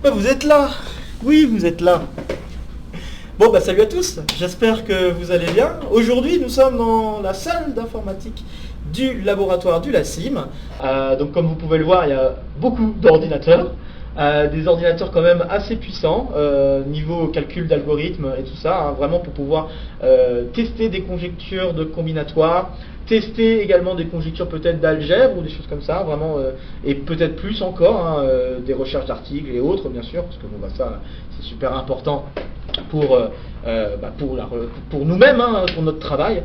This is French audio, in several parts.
Bah, vous êtes là. Oui, vous êtes là. Bon, bah salut à tous. J'espère que vous allez bien. Aujourd'hui, nous sommes dans la salle d'informatique du laboratoire du LACIM. Donc comme vous pouvez le voir, il y a beaucoup d'ordinateurs. Des ordinateurs quand même assez puissants, niveau calcul d'algorithmes et tout ça, hein, vraiment pour pouvoir tester des conjectures de combinatoires, tester également des conjectures peut-être d'algèbre ou des choses comme ça, vraiment, et peut-être plus encore, hein, des recherches d'articles et autres bien sûr, parce que bon, bah, ça c'est super important pour, pour nous-mêmes, hein, pour notre travail.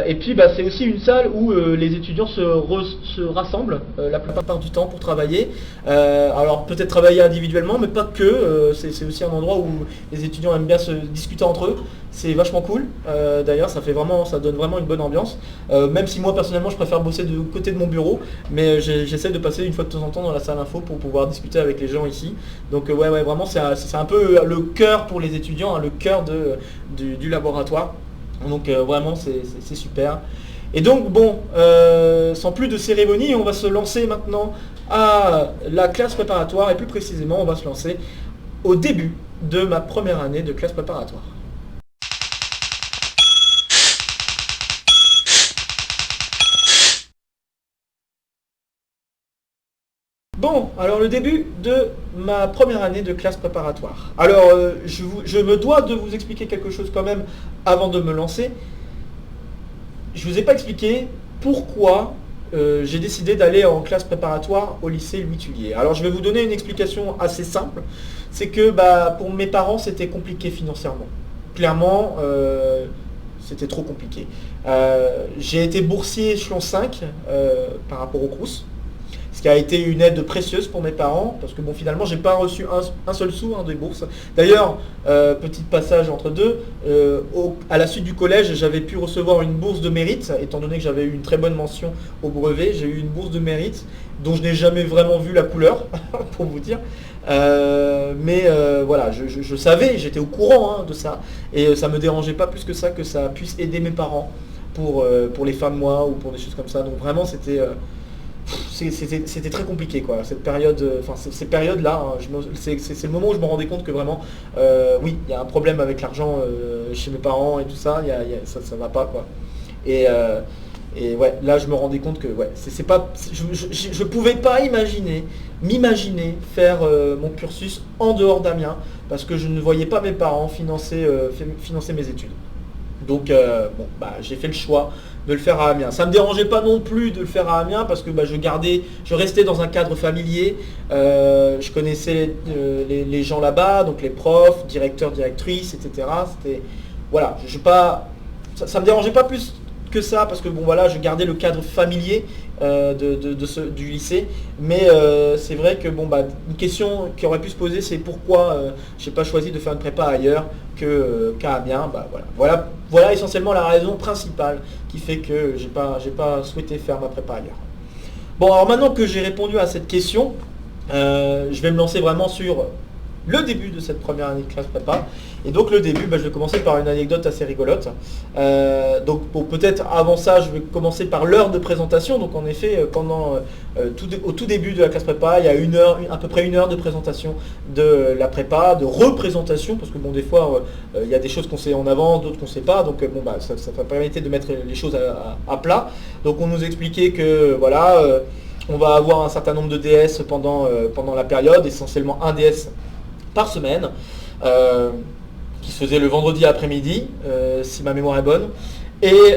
Et puis bah, c'est aussi une salle où les étudiants se rassemblent la plupart du temps pour travailler. Alors peut-être travailler individuellement, mais pas que. C'est aussi un endroit où les étudiants aiment bien se discuter entre eux. C'est vachement cool. D'ailleurs, ça donne vraiment une bonne ambiance. Même si moi personnellement, je préfère bosser de côté de mon bureau, mais j'essaie de passer une fois de temps en temps dans la salle info pour pouvoir discuter avec les gens ici. Donc ouais, vraiment, c'est un peu le cœur pour les étudiants, hein, le cœur du laboratoire. Donc vraiment, c'est super. Et donc bon, sans plus de cérémonie, on va se lancer maintenant à la classe préparatoire, et plus précisément, on va se lancer au début de ma première année de classe préparatoire. Bon, alors le début de ma première année de classe préparatoire. Alors, je me dois de vous expliquer quelque chose quand même avant de me lancer. Je ne vous ai pas expliqué pourquoi j'ai décidé d'aller en classe préparatoire au lycée Louis Thuillier. Alors, je vais vous donner une explication assez simple. C'est que bah, pour mes parents, c'était compliqué financièrement. Clairement, c'était trop compliqué. J'ai été boursier échelon 5 par rapport au Crous. Ce qui a été une aide précieuse pour mes parents, parce que bon, finalement, j'ai pas reçu un seul sou des bourses. D'ailleurs, petit passage entre deux, à la suite du collège, j'avais pu recevoir une bourse de mérite, étant donné que j'avais eu une très bonne mention au brevet. J'ai eu une bourse de mérite, dont je n'ai jamais vraiment vu la couleur, pour vous dire. Mais voilà, je savais, j'étais au courant de ça, et ça me dérangeait pas plus que ça puisse aider mes parents pour les fins de mois ou pour des choses comme ça. Donc vraiment, c'était très compliqué quoi, cette période, ces périodes-là, hein, c'est le moment où je me rendais compte que vraiment, oui, il y a un problème avec l'argent chez mes parents et tout ça, ça va pas quoi. Et ouais, là je me rendais compte que ouais, c'est pas, je pouvais pas m'imaginer faire mon cursus en dehors d'Amiens, parce que je ne voyais pas mes parents financer mes études. Donc bon, bah, j'ai fait le choix de le faire à Amiens. Ça ne me dérangeait pas non plus de le faire à Amiens parce que bah, je restais dans un cadre familier. Je connaissais les gens là-bas, donc les profs, directeurs, directrices, etc. Voilà, ça ne me dérangeait pas plus que ça parce que bon voilà, je gardais le cadre familier du lycée. Mais c'est vrai que bon bah, une question qui aurait pu se poser, c'est pourquoi j'ai pas choisi de faire une prépa ailleurs qu'à Amiens. Bah, voilà essentiellement la raison principale qui fait que j'ai pas souhaité faire ma prépa ailleurs. Bon, alors maintenant que j'ai répondu à cette question, je vais me lancer vraiment sur le début de cette première année de classe prépa. Et donc le début, bah, je vais commencer par une anecdote assez rigolote. Donc bon, peut-être avant ça, je vais commencer par l'heure de présentation. Donc en effet, au tout début de la classe prépa, il y a à peu près une heure de présentation de la prépa, de représentation, parce que bon, des fois, il y a des choses qu'on sait en avance, d'autres qu'on ne sait pas. Donc bon, bah, ça permettait de mettre les choses à plat. Donc on nous expliquait que voilà, on va avoir un certain nombre de DS pendant la période, essentiellement un DS par semaine, qui se faisait le vendredi après-midi, si ma mémoire est bonne. Et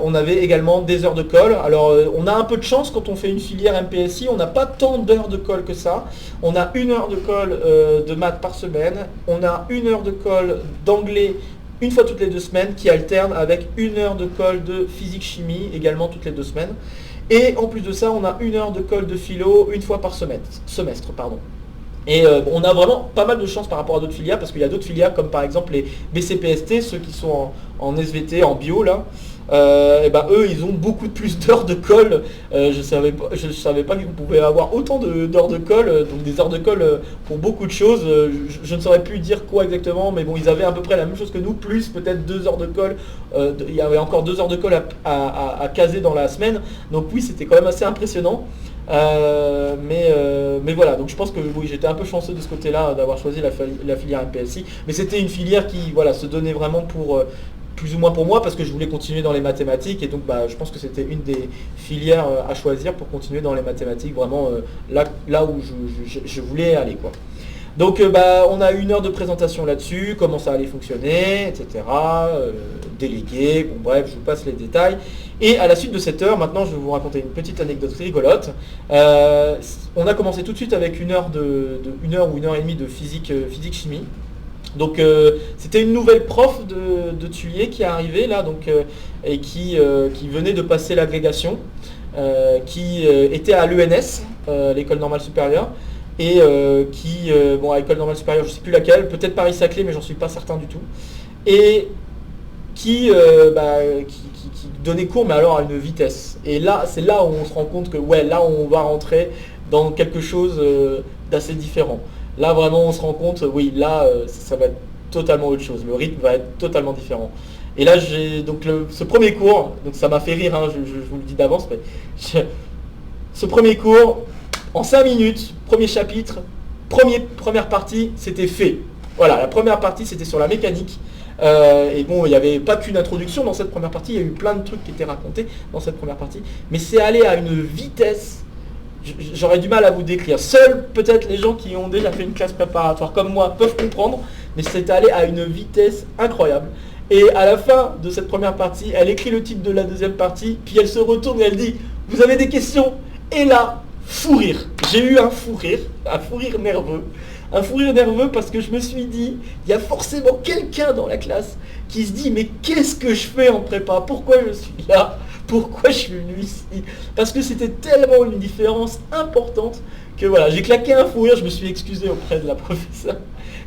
on avait également des heures de colle. Alors on a un peu de chance quand on fait une filière MPSI, on n'a pas tant d'heures de colle que ça. On a une heure de colle de maths par semaine, on a une heure de colle d'anglais une fois toutes les 2 semaines, qui alterne avec une heure de colle de physique-chimie également toutes les 2 semaines. Et en plus de ça, on a une heure de colle de philo une fois par semestre. Et on a vraiment pas mal de chance par rapport à d'autres filières, parce qu'il y a d'autres filières comme par exemple les BCPST, ceux qui sont en SVT, en bio là, et ben eux ils ont beaucoup plus d'heures de colle. Je savais pas qu'on pouvait avoir autant d'heures de colle, donc des heures de colle pour beaucoup de choses. Je ne saurais plus dire quoi exactement, mais bon, ils avaient à peu près la même chose que nous, plus peut-être 2 heures de colle. Il y avait encore 2 heures de colle à caser dans la semaine. Donc oui, c'était quand même assez impressionnant. Mais voilà, donc je pense que oui, j'étais un peu chanceux de ce côté-là d'avoir choisi la filière MPSI. Mais c'était une filière qui voilà, se donnait vraiment pour plus ou moins pour moi parce que je voulais continuer dans les mathématiques et donc bah, je pense que c'était une des filières à choisir pour continuer dans les mathématiques vraiment là où je voulais aller quoi. Donc bah, on a 1 heure de présentation là-dessus, comment ça allait fonctionner, etc. Délégué, bon bref, je vous passe les détails. Et à la suite de cette heure, maintenant je vais vous raconter une petite anecdote rigolote. On a commencé tout de suite avec 1 heure une heure ou 1 heure et demie de physique-chimie. Donc c'était une nouvelle prof de Thulier qui est arrivée là, donc, et qui venait de passer l'agrégation, qui était à l'ENS, l'école normale supérieure, et bon à l'école normale supérieure, je ne sais plus laquelle, peut-être Paris-Saclay, mais j'en suis pas certain du tout, et qui donnait cours, mais alors à une vitesse. Et là, c'est là où on se rend compte que ouais, là on va rentrer dans quelque chose d'assez différent. Là vraiment on se rend compte, oui, là ça va être totalement autre chose, le rythme va être totalement différent. Et là j'ai donc ce premier cours, donc ça m'a fait rire, hein, je vous le dis d'avance, mais ce premier cours, en 5 minutes, premier chapitre, première partie, c'était fait. Voilà, la première partie c'était sur la mécanique. Et bon, il n'y avait pas qu'une introduction dans cette première partie, il y a eu plein de trucs qui étaient racontés dans cette première partie, mais c'est allé à une vitesse. J'aurais du mal à vous décrire. Seuls peut-être les gens qui ont déjà fait une classe préparatoire comme moi peuvent comprendre, mais c'est allé à une vitesse incroyable. Et à la fin de cette première partie, elle écrit le titre de la deuxième partie, puis elle se retourne et elle dit « Vous avez des questions ?» Et là, fou rire. J'ai eu un fou rire nerveux. Un fou rire nerveux parce que je me suis dit, il y a forcément quelqu'un dans la classe qui se dit « Mais qu'est-ce que je fais en prépa? Pourquoi je suis là ? Pourquoi je suis venu ici ?» Parce que c'était tellement une différence importante que voilà, j'ai claqué un fou rire, je me suis excusé auprès de la professeure.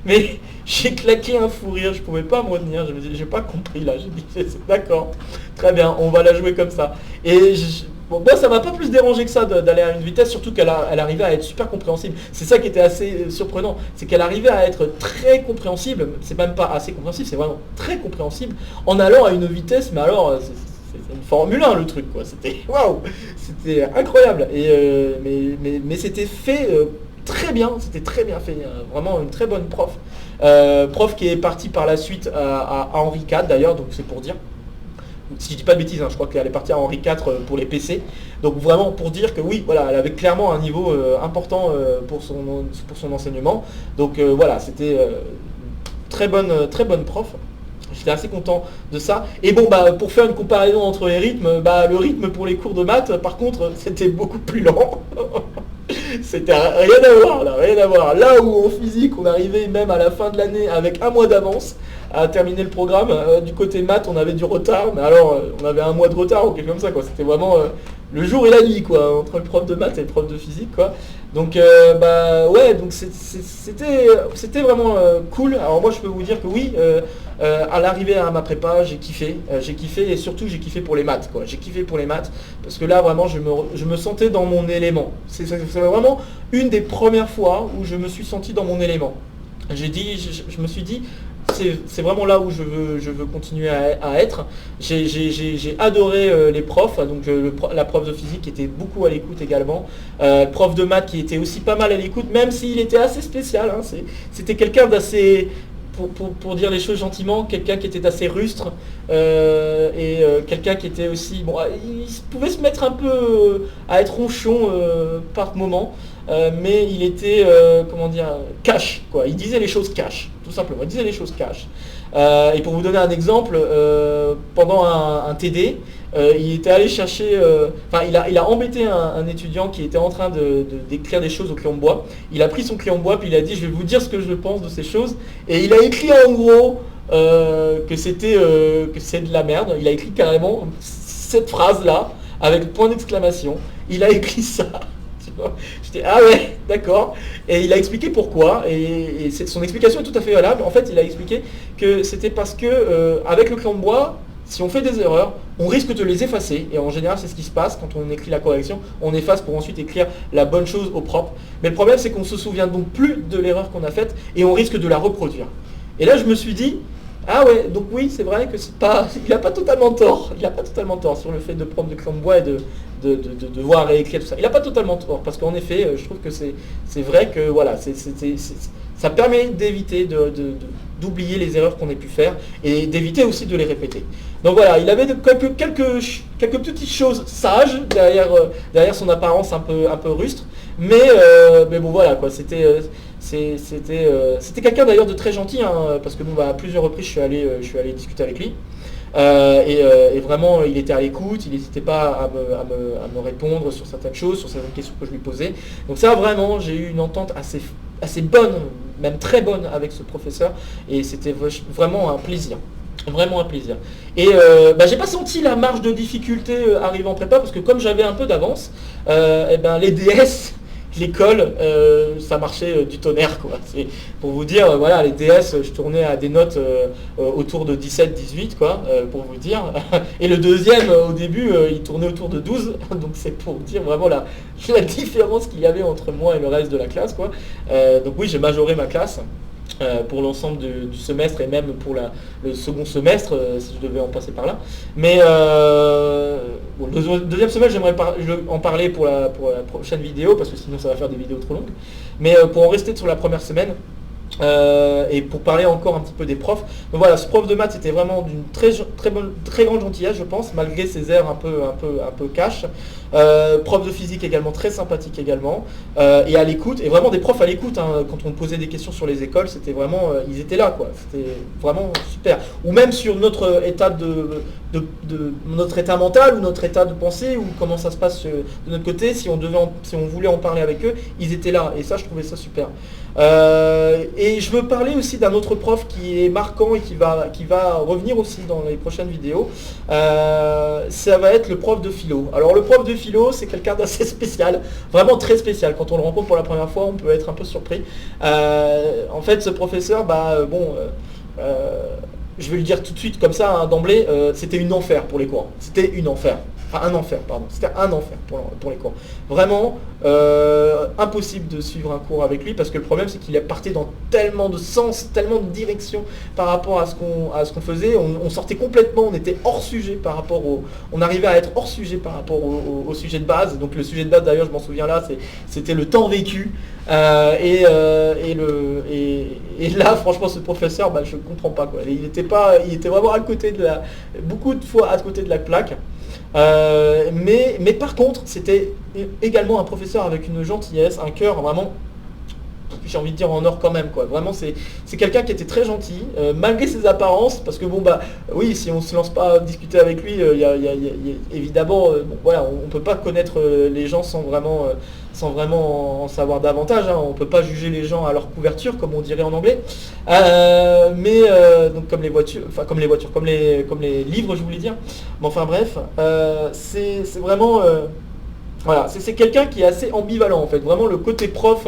Mais j'ai claqué un fou rire, je pouvais pas me retenir, je me dis, j'ai pas compris là, j'ai dit, d'accord, très bien, on va la jouer comme ça. Et bon, moi ça m'a pas plus dérangé que ça d'aller à une vitesse, surtout qu'elle arrivait à être super compréhensible. C'est ça qui était assez surprenant, c'est qu'elle arrivait à être très compréhensible, c'est même pas assez compréhensible, c'est vraiment très compréhensible, en allant à une vitesse, mais alors c'est une Formule 1 le truc quoi, c'était waouh, c'était incroyable. Et mais c'était fait très bien, c'était très bien fait, vraiment une très bonne prof. Prof qui est partie par la suite à Henri IV d'ailleurs, donc c'est pour dire. Si je dis pas de bêtises, hein, je crois qu'elle est partie à Henri IV pour les PC. Donc vraiment pour dire que oui, voilà, elle avait clairement un niveau important pour son enseignement. Donc voilà, c'était très bonne prof. J'étais assez content de ça. Et bon, bah, pour faire une comparaison entre les rythmes, bah, le rythme pour les cours de maths, par contre, c'était beaucoup plus lent. C'était rien à voir, là, rien à voir. Là où en physique, on arrivait même à la fin de l'année avec 1 mois d'avance à terminer le programme, du côté maths, on avait du retard, mais alors, on avait 1 mois de retard ou quelque chose comme ça, quoi. C'était vraiment le jour et la nuit, quoi, entre le prof de maths et le prof de physique, quoi. Donc, bah, ouais, donc c'était vraiment cool. Alors moi, je peux vous dire que oui, à l'arrivée à ma prépa, j'ai kiffé et surtout j'ai kiffé pour les maths, quoi. J'ai kiffé pour les maths parce que là vraiment je me sentais dans mon élément. C'est vraiment une des premières fois où je me suis senti dans mon élément. Je me suis dit c'est vraiment là où je veux continuer à être. J'ai adoré les profs, donc la prof de physique qui était beaucoup à l'écoute également, le prof de maths qui était aussi pas mal à l'écoute, même s'il était assez spécial, hein. C'était quelqu'un d'assez, pour dire les choses gentiment, quelqu'un qui était assez rustre et quelqu'un qui était aussi, bon, il pouvait se mettre un peu à être ronchon par moment, mais il était, comment dire, cash, quoi. Il disait les choses cash, tout simplement, il disait les choses cash. Et pour vous donner un exemple, pendant un TD, il était allé chercher, enfin il a embêté un étudiant qui était en train d'écrire des choses au crayon de bois. Il a pris son crayon de bois puis il a dit je vais vous dire ce que je pense de ces choses. Et il a écrit en gros que c'est de la merde. Il a écrit carrément cette phrase là avec point d'exclamation. Il a écrit ça. J'étais ah ouais d'accord, et il a expliqué pourquoi et son explication est tout à fait valable. En fait il a expliqué que c'était parce que avec le crayon de bois, si on fait des erreurs, on risque de les effacer, et en général c'est ce qui se passe quand on écrit la correction, on efface pour ensuite écrire la bonne chose au propre. Mais le problème c'est qu'on se souvient donc plus de l'erreur qu'on a faite et on risque de la reproduire. Et là je me suis dit ah ouais, donc oui, c'est vrai que c'est pas, il n'a pas totalement tort sur le fait de prendre le crayon de bois et devoir réécrire tout ça. Il n'a pas totalement tort, parce qu'en effet, je trouve que c'est vrai que voilà, ça permet d'éviter d'oublier les erreurs qu'on ait pu faire et d'éviter aussi de les répéter. Donc voilà, il avait quelques petites choses sages derrière son apparence un peu rustre, mais bon voilà quoi, c'était quelqu'un d'ailleurs de très gentil, hein, parce que bon, à plusieurs reprises je suis allé discuter avec lui. Et vraiment il était à l'écoute, il n'hésitait pas à me répondre sur certaines choses, sur certaines questions que je lui posais. Donc ça vraiment j'ai eu une entente assez bonne, même très bonne avec ce professeur, et c'était vraiment un plaisir. Vraiment un plaisir. Et j'ai pas senti la marge de difficulté arrivant en prépa, parce que comme j'avais un peu d'avance, les DS, l'école, ça marchait du tonnerre quoi. C'est pour vous dire, voilà, les DS, je tournais à des notes autour de 17-18 quoi, pour vous dire. Et le deuxième, au début, il tournait autour de 12. Donc c'est pour dire vraiment la différence qu'il y avait entre moi et le reste de la classe quoi. Donc oui, j'ai majoré ma classe. Pour l'ensemble du semestre et même pour le second semestre, si je devais en passer par là. Mais le deuxième semestre, j'aimerais en parler pour la prochaine vidéo, parce que sinon ça va faire des vidéos trop longues. Mais pour en rester sur la première semaine, et pour parler encore un petit peu des profs. Donc voilà, ce prof de maths était vraiment d'une très grande gentillesse, je pense, malgré ses airs un peu cash. Prof de physique également très sympathique également, et à l'écoute, et vraiment des profs à l'écoute, hein, quand on posait des questions sur les écoles, c'était vraiment, ils étaient là quoi, c'était vraiment super. Ou même sur notre état notre état mental ou notre état de pensée, ou comment ça se passe de notre côté, si on voulait en parler avec eux, ils étaient là, et ça je trouvais ça super. Et je veux parler aussi d'un autre prof qui est marquant et qui va revenir aussi dans les prochaines vidéos. Ça va être le prof de philo. Alors le prof de philo, c'est quelqu'un d'assez spécial, vraiment très spécial. Quand on le rencontre pour la première fois, on peut être un peu surpris. En fait, ce professeur, je vais le dire tout de suite comme ça, hein, d'emblée, c'était une enfer pour les cours. C'était une enfer. Enfin, un enfer, pardon. C'était un enfer pour les cours. Vraiment, impossible de suivre un cours avec lui, parce que le problème, c'est qu'il partait dans tellement de sens, tellement de directions par rapport à ce qu'on faisait. On sortait complètement, on était hors sujet par rapport on arrivait à être hors sujet par rapport au sujet de base. Donc le sujet de base, d'ailleurs, je m'en souviens là, c'était le temps vécu. Et là, franchement, ce professeur, je ne comprends pas quoi. Il était vraiment beaucoup de fois à côté de la plaque. Mais par contre, c'était également un professeur avec une gentillesse, un cœur vraiment, j'ai envie de dire en or quand même quoi. Vraiment c'est quelqu'un qui était très gentil, malgré ses apparences, parce que oui, si on se lance pas à discuter avec lui, évidemment, voilà, on peut pas connaître les gens sans vraiment en savoir davantage, hein. On peut pas juger les gens à leur couverture, comme on dirait en anglais. Donc comme les voitures, comme les livres, je voulais dire. Mais enfin bref, c'est vraiment voilà, c'est quelqu'un qui est assez ambivalent en fait. Vraiment le côté prof,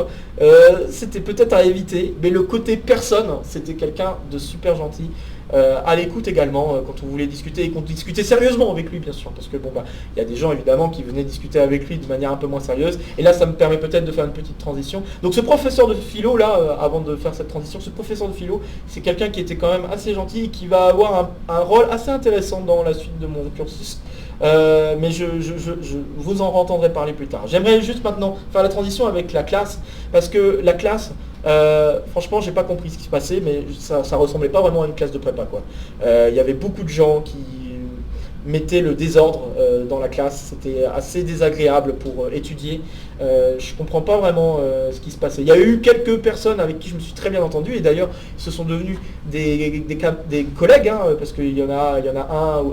c'était peut-être à éviter, mais le côté personne, c'était quelqu'un de super gentil. À l'écoute également, quand on voulait discuter, et qu'on discutait sérieusement avec lui bien sûr, parce que il y a des gens évidemment qui venaient discuter avec lui de manière un peu moins sérieuse, et là ça me permet peut-être de faire une petite transition. Donc ce professeur de philo là, avant de faire cette transition, ce professeur de philo, c'est quelqu'un qui était quand même assez gentil, et qui va avoir un rôle assez intéressant dans la suite de mon cursus. Mais je vous en entendrai parler plus tard. J'aimerais juste maintenant faire la transition avec la classe, parce que la classe, franchement, j'ai pas compris ce qui se passait, mais ça ressemblait pas vraiment à une classe de prépa quoi. Il y avait beaucoup de gens qui mettaient le désordre dans la classe, c'était assez désagréable pour étudier. Je comprends pas vraiment ce qui se passait. Il y a eu quelques personnes avec qui je me suis très bien entendu, et d'ailleurs ce sont devenus des collègues, hein, parce qu'il y en a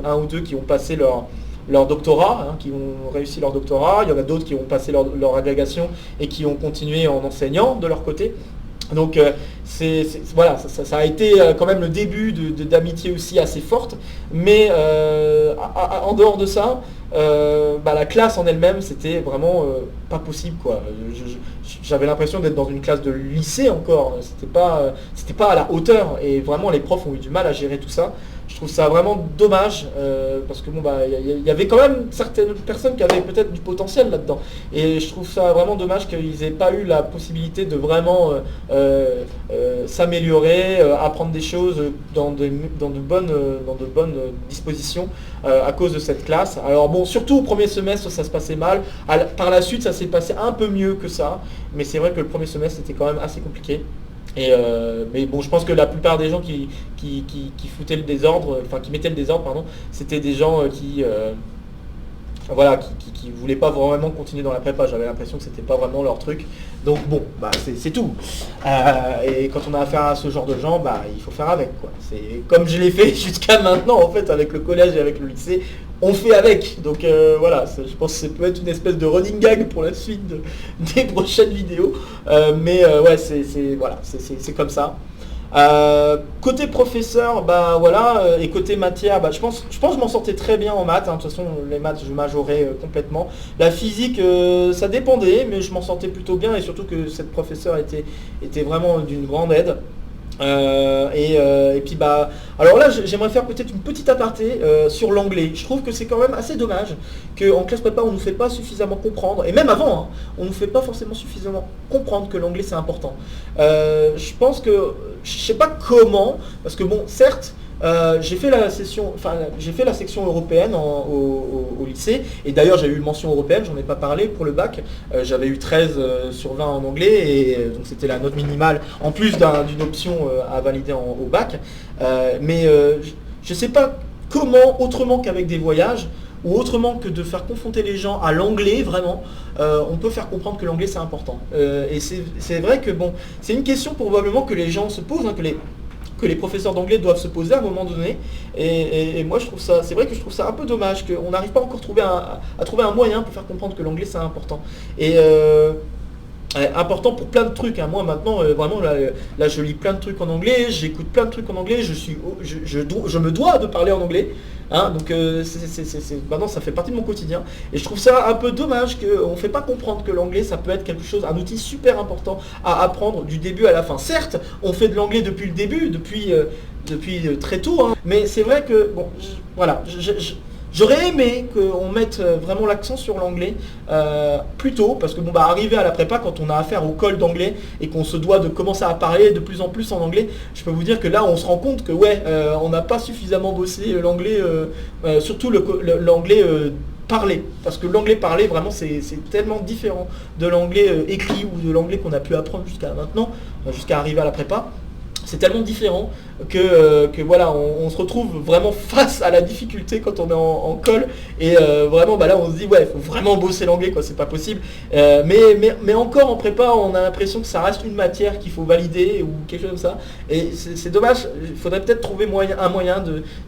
un ou deux qui ont passé leur doctorat, hein, qui ont réussi leur doctorat. Il y en a d'autres qui ont passé leur agrégation et qui ont continué en enseignant de leur côté. Donc voilà, ça a été quand même le début d'amitié aussi assez forte, mais en dehors de ça, la classe en elle-même, c'était vraiment pas possible quoi. J'avais l'impression d'être dans une classe de lycée encore, c'était pas à la hauteur, et vraiment les profs ont eu du mal à gérer tout ça. Je trouve ça vraiment dommage, parce que bon bah il y avait quand même certaines personnes qui avaient peut-être du potentiel là-dedans. Et je trouve ça vraiment dommage qu'ils aient pas eu la possibilité de vraiment s'améliorer, apprendre des choses dans de bonnes dispositions à cause de cette classe. Alors bon, surtout au premier semestre ça se passait mal. Par la suite ça s'est passé un peu mieux que ça, mais c'est vrai que le premier semestre c'était quand même assez compliqué. Mais bon, je pense que la plupart des gens qui foutaient le désordre, enfin qui mettaient le désordre, pardon, c'était des gens voilà, qui voulaient pas vraiment continuer dans la prépa. J'avais l'impression que c'était pas vraiment leur truc. Donc bon, bah c'est tout. Et quand on a affaire à ce genre de gens, bah il faut faire avec quoi. C'est comme je l'ai fait jusqu'à maintenant en fait avec le collège et avec le lycée. On fait avec, donc voilà, je pense que ça peut être une espèce de running gag pour la suite des prochaines vidéos, mais ouais, voilà, c'est comme ça. Côté professeur, bah voilà, et côté matière, bah, je pense que je m'en sortais très bien en maths, hein. De toute façon les maths je majorais complètement. La physique, ça dépendait, mais je m'en sortais plutôt bien, et surtout que cette professeure était vraiment d'une grande aide. Et puis bah alors là j'aimerais faire peut-être une petite aparté sur l'anglais. Je trouve que c'est quand même assez dommage qu'en classe prépa on nous fait pas suffisamment comprendre, et même avant hein, on nous fait pas forcément suffisamment comprendre que l'anglais c'est important. Je pense que je sais pas comment, parce que bon certes j'ai fait la section européenne au lycée, et d'ailleurs j'ai eu une mention européenne, j'en ai pas parlé pour le bac. J'avais eu 13 sur 20 en anglais, et donc c'était la note minimale en plus d'une option à valider au bac. Mais je sais pas comment, autrement qu'avec des voyages, ou autrement que de faire confronter les gens à l'anglais, vraiment, on peut faire comprendre que l'anglais c'est important. Et c'est vrai que bon, c'est une question probablement que les gens se posent, hein, que les professeurs d'anglais doivent se poser à un moment donné. Et moi, c'est vrai que je trouve ça un peu dommage qu'on n'arrive pas encore à trouver un moyen pour faire comprendre que l'anglais c'est important. Et important pour plein de trucs, hein. Moi maintenant, vraiment, là, je lis plein de trucs en anglais, j'écoute plein de trucs en anglais, je me dois de parler en anglais. Hein, donc maintenant ça fait partie de mon quotidien, et je trouve ça un peu dommage qu'on ne fait pas comprendre que l'anglais ça peut être quelque chose, un outil super important à apprendre du début à la fin. Certes, on fait de l'anglais depuis le début, depuis très tôt, hein, mais c'est vrai que bon, voilà, j'aurais aimé qu'on mette vraiment l'accent sur l'anglais plus tôt, parce que bon bah arriver à la prépa, quand on a affaire au col d'anglais et qu'on se doit de commencer à parler de plus en plus en anglais, je peux vous dire que là on se rend compte que ouais, on n'a pas suffisamment bossé l'anglais, surtout l'anglais parlé, parce que l'anglais parlé vraiment c'est tellement différent de l'anglais écrit ou de l'anglais qu'on a pu apprendre jusqu'à maintenant, jusqu'à arriver à la prépa. C'est tellement différent que voilà, on se retrouve vraiment face à la difficulté quand on est en colle, et vraiment bah là on se dit ouais, faut vraiment bosser l'anglais quoi, c'est pas possible. Mais encore en prépa, on a l'impression que ça reste une matière qu'il faut valider ou quelque chose comme ça, et c'est dommage. Il faudrait peut-être trouver un moyen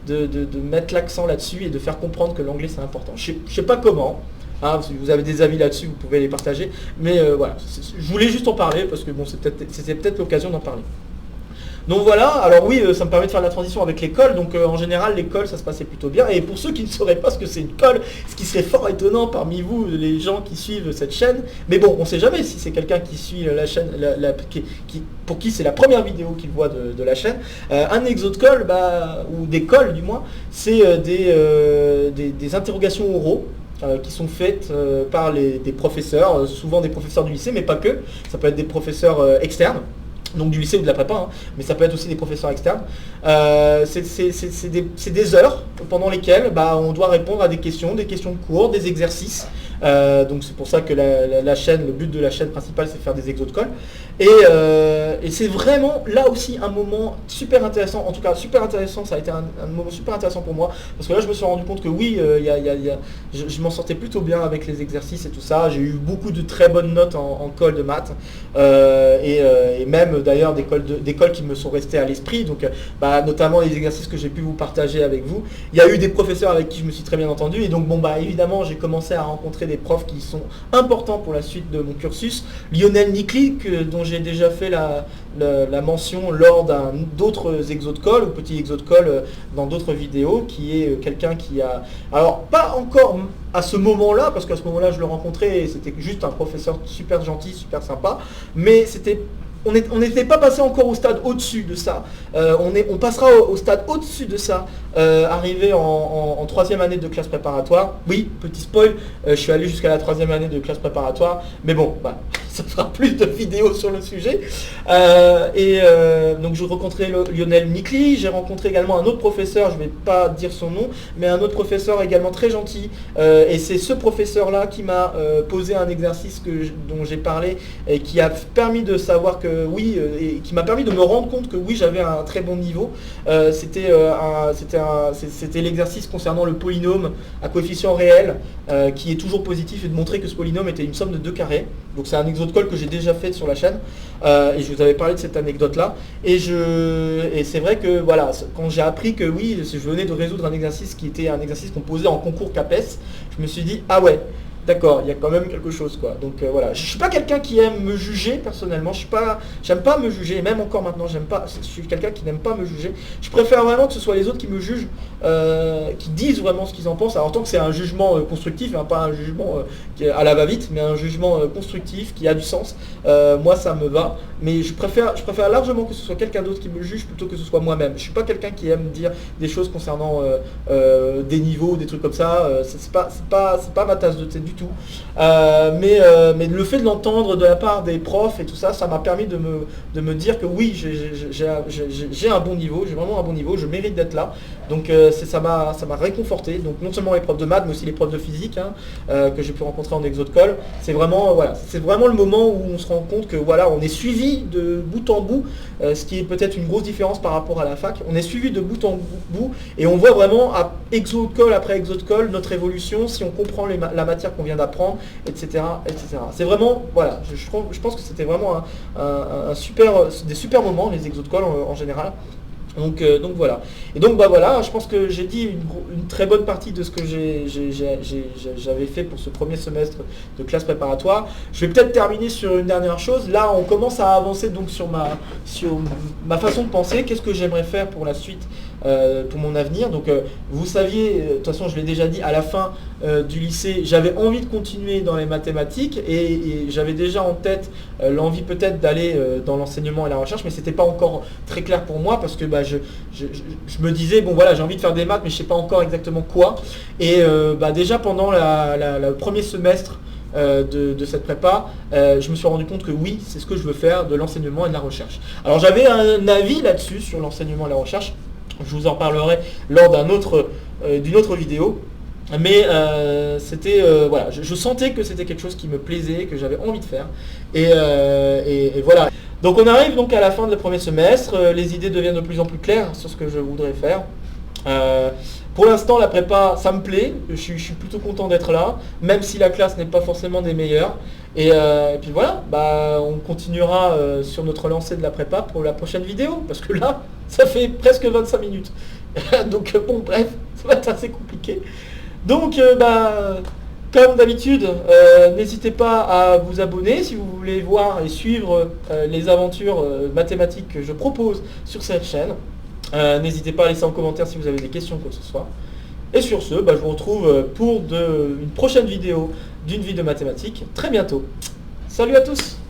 de mettre l'accent là-dessus et de faire comprendre que l'anglais c'est important. Je sais pas comment. Hein, si vous avez des avis là-dessus, vous pouvez les partager, mais voilà, je voulais juste en parler parce que bon, c'était peut-être l'occasion d'en parler. Donc voilà, alors oui, ça me permet de faire la transition avec l'école. Donc en général, l'école, ça se passait plutôt bien. Et pour ceux qui ne sauraient pas ce que c'est une colle, ce qui serait fort étonnant parmi vous, les gens qui suivent cette chaîne, mais bon, on ne sait jamais si c'est quelqu'un qui suit la chaîne, pour qui c'est la première vidéo qu'il voit de la chaîne. Un exo de colle, bah, ou des colles du moins, c'est des interrogations oraux qui sont faites par des professeurs, souvent des professeurs du lycée, mais pas que. Ça peut être des professeurs externes, donc du lycée ou de la prépa, hein, mais ça peut être aussi des professeurs externes. C'est des heures pendant lesquelles bah, on doit répondre à des questions de cours, des exercices. Donc c'est pour ça que la chaîne, le but de la chaîne principale, c'est de faire des exos de colle. Et c'est vraiment là aussi un moment super intéressant, en tout cas super intéressant, ça a été un moment super intéressant pour moi, parce que là je me suis rendu compte que oui, je m'en sortais plutôt bien avec les exercices et tout ça. J'ai eu beaucoup de très bonnes notes en colle de maths, et même d'ailleurs des colles qui me sont restées à l'esprit, donc bah, notamment les exercices que j'ai pu vous partager avec vous. Il y a eu des professeurs avec qui je me suis très bien entendu, et donc bon bah évidemment j'ai commencé à rencontrer des profs qui sont importants pour la suite de mon cursus. Lionel Nicli, dont j'ai déjà fait la mention lors d'autres exos de colle ou petits exos de colle dans d'autres vidéos, qui est quelqu'un qui a, alors pas encore à ce moment-là, parce qu'à ce moment-là je le rencontrais et c'était juste un professeur super gentil, super sympa, mais c'était on n'était pas passé encore au stade au-dessus de ça. On passera au stade au-dessus de ça, arrivé en troisième année de classe préparatoire. Oui, petit spoil, je suis allé jusqu'à la troisième année de classe préparatoire, mais bon, bah, ça fera plus de vidéos sur le sujet. Donc je rencontrais Lionel Nicli, j'ai rencontré également un autre professeur, je ne vais pas dire son nom, mais un autre professeur également très gentil. Et c'est ce professeur-là qui m'a posé un exercice dont j'ai parlé et qui a permis de savoir que oui, et qui m'a permis de me rendre compte que oui, j'avais un très bon niveau. C'était l'exercice concernant le polynôme à coefficient réel qui est toujours positif et de montrer que ce polynôme était une somme de 2 carrés. Donc c'est un exode-call que j'ai déjà fait sur la chaîne et je vous avais parlé de cette anecdote-là. Et c'est vrai que voilà, quand j'ai appris que oui, je venais de résoudre un exercice qui était un exercice qu'on posait en concours CAPES, je me suis dit, ah ouais, d'accord, il y a quand même quelque chose quoi. Donc voilà, je suis pas quelqu'un qui aime me juger personnellement, j'aime pas me juger, même encore maintenant, je suis quelqu'un qui n'aime pas me juger. Je préfère vraiment que ce soit les autres qui me jugent, qui disent vraiment ce qu'ils en pensent. Alors tant que c'est un jugement constructif, hein, pas un jugement qui est à la va-vite, mais un jugement constructif qui a du sens, moi ça me va. Mais je préfère largement que ce soit quelqu'un d'autre qui me juge plutôt que ce soit moi-même. Je suis pas quelqu'un qui aime dire des choses concernant des niveaux, des trucs comme ça. C'est pas ma tasse de thé du tout. Mais le fait de l'entendre de la part des profs et tout ça, ça m'a permis de me dire que oui, j'ai un bon niveau, j'ai vraiment un bon niveau, je mérite d'être là. Donc ça m'a réconforté. Donc non seulement les profs de maths, mais aussi les profs de physique hein, que j'ai pu rencontrer en exode-call. C'est vraiment le moment où on se rend compte que voilà, on est suivi de bout en bout, ce qui est peut-être une grosse différence par rapport à la fac. On est suivi de bout en bout et on voit vraiment à exode-call après exode-call notre évolution si on comprend la matière qu'on vient d'apprendre, etc., etc. C'est vraiment, voilà, je pense que c'était vraiment des super moments, les exode-calls en général. Donc voilà. Et donc bah voilà, je pense que j'ai dit une très bonne partie de ce que j'avais fait pour ce premier semestre de classe préparatoire. Je vais peut-être terminer sur une dernière chose. Là, on commence à avancer donc sur ma façon de penser. Qu'est-ce que j'aimerais faire pour la suite, pour mon avenir. Donc vous saviez, de toute façon je l'ai déjà dit, à la fin du lycée, j'avais envie de continuer dans les mathématiques et j'avais déjà en tête l'envie peut-être d'aller dans l'enseignement et la recherche, mais c'était pas encore très clair pour moi parce que bah, je me disais, bon voilà, j'ai envie de faire des maths, mais je sais pas encore exactement quoi. Et déjà pendant le premier semestre de cette prépa, je me suis rendu compte que oui, c'est ce que je veux faire, de l'enseignement et de la recherche. Alors j'avais un avis là-dessus, sur l'enseignement et la recherche, je vous en parlerai lors d'une autre vidéo. Mais voilà, je sentais que c'était quelque chose qui me plaisait, que j'avais envie de faire. Et voilà. Donc on arrive donc à la fin de le premier semestre, les idées deviennent de plus en plus claires sur ce que je voudrais faire. Pour l'instant la prépa ça me plaît, je suis plutôt content d'être là, même si la classe n'est pas forcément des meilleures. Et puis voilà, bah, on continuera sur notre lancée de la prépa pour la prochaine vidéo, parce que là ça fait presque 25 minutes. Donc bon bref, ça va être assez compliqué. Donc comme d'habitude, n'hésitez pas à vous abonner si vous voulez voir et suivre les aventures mathématiques que je propose sur cette chaîne. N'hésitez pas à laisser en commentaire si vous avez des questions quoi que ce soit. Et sur ce, je vous retrouve pour une prochaine vidéo d'une vie de mathématiques très bientôt. Salut à tous!